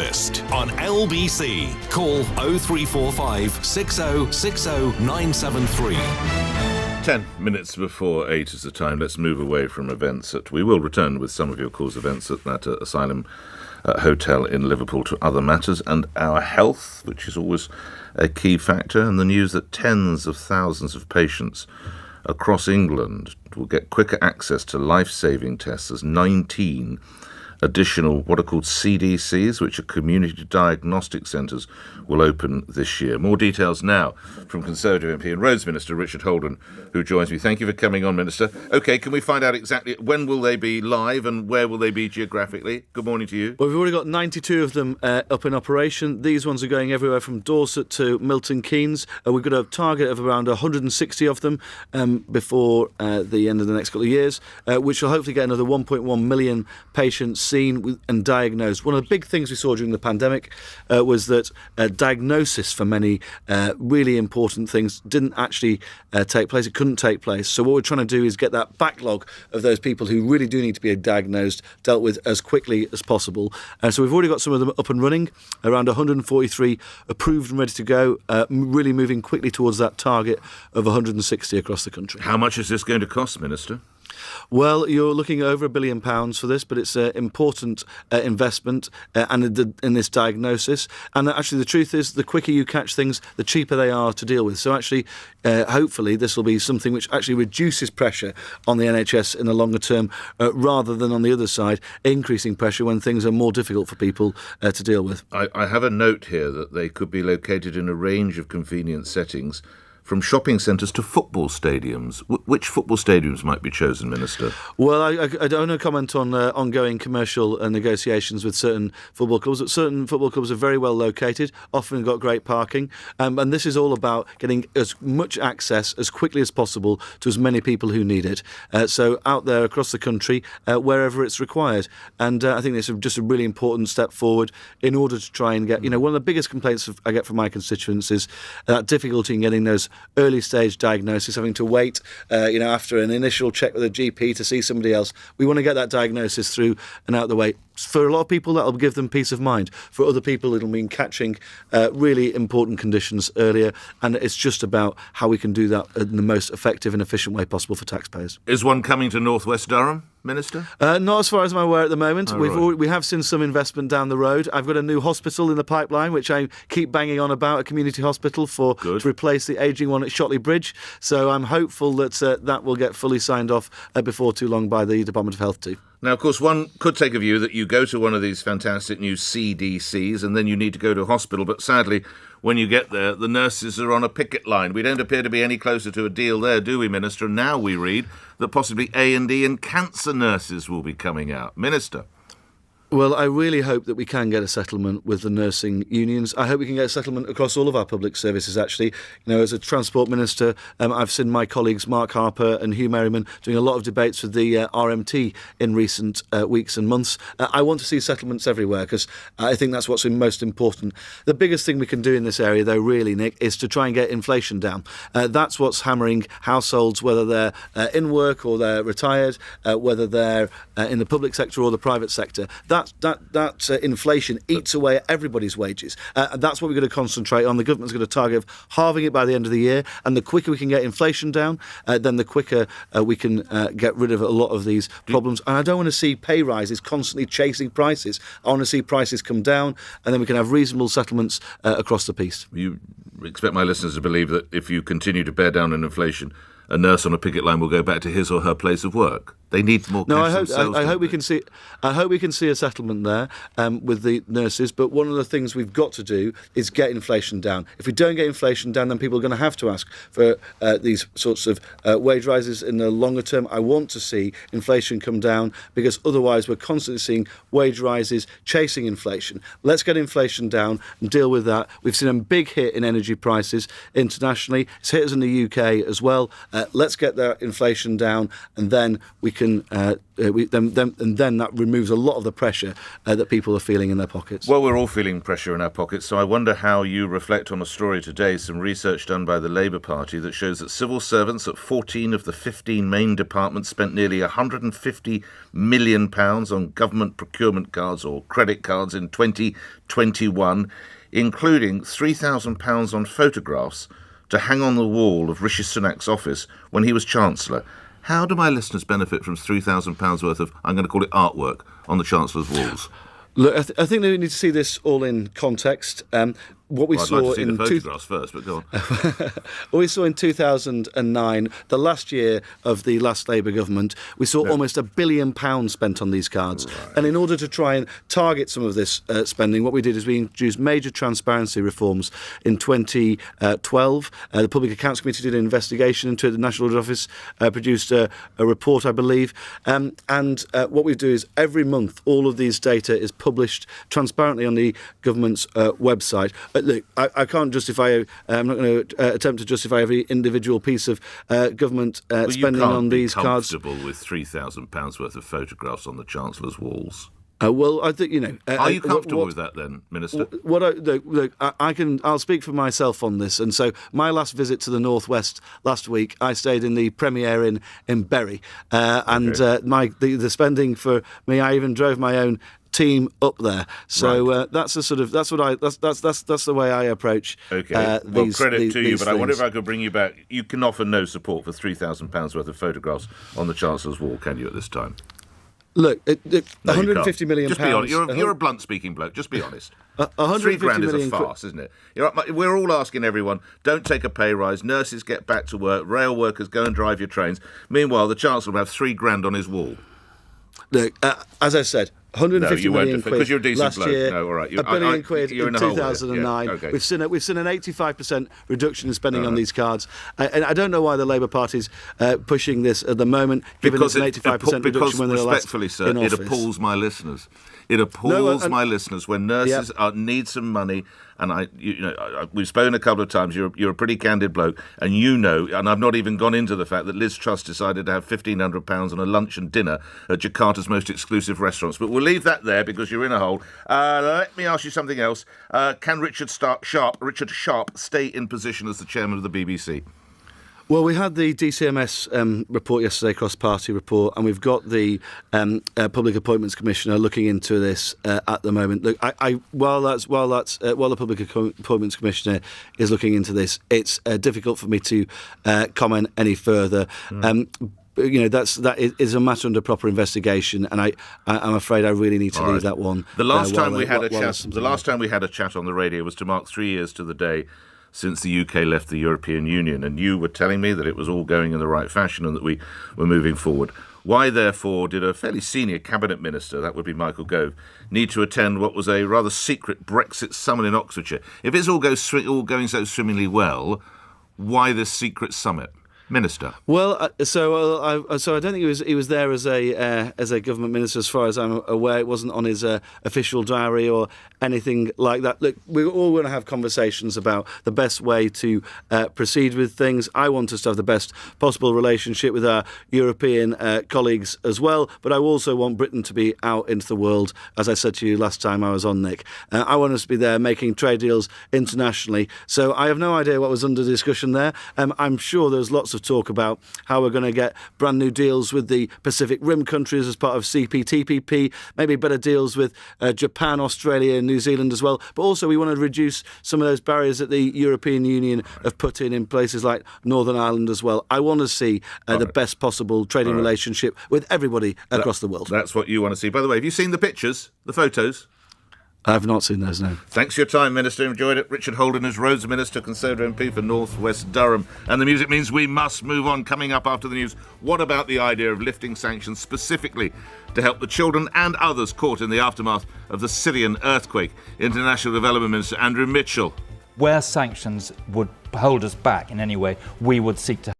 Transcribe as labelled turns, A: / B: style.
A: Breakfast on LBC. Call 0345 6060 973.
B: 10 minutes before 8 is the time. Let's move away from events. We will return with some of your calls events at that asylum hotel in Liverpool to other matters and our health, which is always a key factor, and the news that tens of thousands of patients across England will get quicker access to life-saving tests as 19 additional what are called CDCs, which are community diagnostic centres, will open this year. More details now from Conservative MP and Roads Minister Richard Holden, who joins me. Thank you for coming on, Minister. OK, can we find out exactly when will they be live and where will they be geographically? Good morning to you.
C: Well, we've already got 92 of them up in operation. These ones are going everywhere from Dorset to Milton Keynes. We've got a target of around 160 of them before the end of the next couple of years, which will hopefully get another 1.1 million patients seen and diagnosed. One of the big things we saw during the pandemic was that diagnosis for many really important things didn't actually take place. It couldn't take place. So what we're trying to do is get that backlog of those people who really do need to be diagnosed dealt with as quickly as possible. So we've already got some of them up and running, around 143 approved and ready to go, really moving quickly towards that target of 160 across the country.
B: How much is this going to cost, Minister?
C: Well, you're looking over £1 billion for this, but it's an important investment in this diagnosis. And actually, the truth is, the quicker you catch things, the cheaper they are to deal with. So actually, hopefully, this will be something which actually reduces pressure on the NHS in the longer term, rather than on the other side, increasing pressure when things are more difficult for people to deal with.
B: I have a note here that they could be located in a range of convenient settings, from shopping centres to football stadiums. Which football stadiums might be chosen, Minister?
C: Well, I don't want to comment on ongoing commercial negotiations with certain football clubs, but certain football clubs are very well located, often got great parking, and this is all about getting as much access as quickly as possible to as many people who need it. So out there across the country, wherever it's required. And I think it's just a really important step forward in order to try and get, one of the biggest complaints I get from my constituents is that difficulty in getting those early stage diagnosis, having to wait, after an initial check with a GP to see somebody else. We want to get that diagnosis through and out the way. For a lot of people, that'll give them peace of mind. For other people, it'll mean catching really important conditions earlier. And it's just about how we can do that in the most effective and efficient way possible for taxpayers.
B: Is one coming to North West Durham, Minister?
C: Not as far as I'm aware at the moment.
B: Right.
C: We have seen some investment down the road. I've got a new hospital in the pipeline, which I keep banging on about, a community hospital to replace the ageing one at Shotley Bridge. So I'm hopeful that that will get fully signed off before too long by the Department of Health too.
B: Now, of course, one could take a view that you go to one of these fantastic new CDCs and then you need to go to a hospital, but sadly, when you get there, the nurses are on a picket line. We don't appear to be any closer to a deal there, do we, Minister? And now we read that possibly A&E and cancer nurses will be coming out. Minister?
C: Well, I really hope that we can get a settlement with the nursing unions. I hope we can get a settlement across all of our public services, actually. As a Transport Minister, I've seen my colleagues Mark Harper and Hugh Merriman doing a lot of debates with the RMT in recent weeks and months. I want to see settlements everywhere because I think that's what's most important. The biggest thing we can do in this area, though, really, Nick, is to try and get inflation down. That's what's hammering households, whether they're in work or they're retired, whether they're in the public sector or the private sector. That inflation eats away at everybody's wages. That's what we're going to concentrate on. The government's going to target halving it by the end of the year. And the quicker we can get inflation down, then the quicker we can get rid of a lot of these problems. And I don't want to see pay rises constantly chasing prices. I want to see prices come down, and then we can have reasonable settlements across the piece.
B: You expect my listeners to believe that if you continue to bear down on inflation, a nurse on a picket line will go back to his or her place of work? They need more cash themselves.
C: I hope we can see a settlement there with the nurses. But one of the things we've got to do is get inflation down. If we don't get inflation down, then people are going to have to ask for these sorts of wage rises in the longer term. I want to see inflation come down because otherwise we're constantly seeing wage rises chasing inflation. Let's get inflation down and deal with that. We've seen a big hit in energy prices internationally. It's hit us in the UK as well. Let's get that inflation down, and then we can can, then that removes a lot of the pressure that people are feeling in their pockets.
B: Well, we're all feeling pressure in our pockets, so I wonder how you reflect on a story today, some research done by the Labour Party that shows that civil servants at 14 of the 15 main departments spent nearly £150 million on government procurement cards or credit cards in 2021, including £3,000 on photographs to hang on the wall of Rishi Sunak's office when he was Chancellor. How do my listeners benefit from £3,000 worth of, I'm going to call it artwork, on the Chancellor's walls?
C: Look, I think that we need to see this all in context. What we
B: I'd
C: saw
B: like to see
C: in
B: the photographs first, but go on.
C: what we saw in 2009, the last year of the last Labour government, we saw almost £1 billion spent on these cards. Right. And in order to try and target some of this spending, what we did is we introduced major transparency reforms in 2012. The Public Accounts Committee did an investigation into it. The National Audit Office produced a report, I believe. And what we do is every month, all of these data is published transparently on the government's website. Look, I can't justify. I'm not going to attempt to justify every individual piece of government spending on these cards.
B: You can't be comfortable with £3,000 worth of photographs on the Chancellor's walls.
C: Well, I think
B: Are you comfortable with that, then, Minister?
C: I'll speak for myself on this. And so, my last visit to the Northwest last week, I stayed in the Premier Inn in Bury, and the spending for me, I even drove my own team up there. So
B: right.
C: that's the way I approach.
B: Okay. Well, credit to you, but
C: things.
B: I wonder if I could bring you back. You can offer no support for £3,000 worth of photographs on the Chancellor's wall, can you? At this time.
C: Look,
B: No,
C: £150 million.
B: Just be honest. You're a blunt-speaking bloke. Just be honest.
C: £150
B: million is a farce, isn't it? We're all asking everyone, don't take a pay rise. Nurses get back to work. Rail workers go and drive your trains. Meanwhile, the Chancellor will have £3,000 on his wall.
C: Look, as I said, 150 million quid
B: because you're a decent
C: last
B: bloke.
C: year,
B: No, all right.
C: £1 billion quid
B: you're
C: in
B: a hole
C: 2009.
B: Yeah, okay.
C: We've seen an 85% reduction in spending on these cards, and I don't know why the Labour Party's pushing this at the moment, given it's an 85% reduction when they were last
B: respectfully, sir,
C: in office.
B: It appalls my listeners. It appalls my listeners when nurses need some money. And we've spoken a couple of times. You're a pretty candid bloke, and and I've not even gone into the fact that Liz Truss decided to have £1,500 on a lunch and dinner at Jakarta's most exclusive restaurants. But we'll leave that there because you're in a hole. Let me ask you something else. Can Richard Sharp stay in position as the chairman of the BBC?
C: Well, we had the DCMS report yesterday, cross-party report, and we've got the Public Appointments Commissioner looking into this at the moment. Look, while the Public Appointments Commissioner is looking into this, it's difficult for me to comment any further. That is a matter under proper investigation, and I'm afraid I really need to leave that one.
B: The last time we had a chat on the radio was to mark 3 years to the day since the UK left the European Union, and you were telling me that it was all going in the right fashion and that we were moving forward. Why, therefore, did a fairly senior cabinet minister, that would be Michael Gove, need to attend what was a rather secret Brexit summit in Oxfordshire? If it's all going so swimmingly well, why this secret summit? Minister.
C: Well, so I don't think he was there as a government minister, as far as I'm aware. It wasn't on his official diary or anything like that. Look, we're all going to have conversations about the best way to proceed with things. I want us to have the best possible relationship with our European colleagues as well, but I also want Britain to be out into the world, as I said to you last time I was on, Nick. I want us to be there making trade deals internationally. So I have no idea what was under discussion there. I'm sure there's lots of talk about how we're going to get brand new deals with the Pacific Rim countries as part of CPTPP, maybe better deals with Japan, Australia and New Zealand as well. But also we want to reduce some of those barriers that the European Union have put in places like Northern Ireland as well. I want to see the best possible trading relationship with everybody across the world.
B: That's what you want to see. By the way, have you seen the pictures, the photos?
C: I've not seen those, no.
B: Thanks for your time, Minister. Enjoyed it. Richard Holden is Roads Minister, Conservative MP for North West Durham. And the music means we must move on. Coming up after the news, what about the idea of lifting sanctions specifically to help the children and others caught in the aftermath of the Syrian earthquake? International Development Minister Andrew Mitchell.
D: Where sanctions would hold us back in any way, we would seek to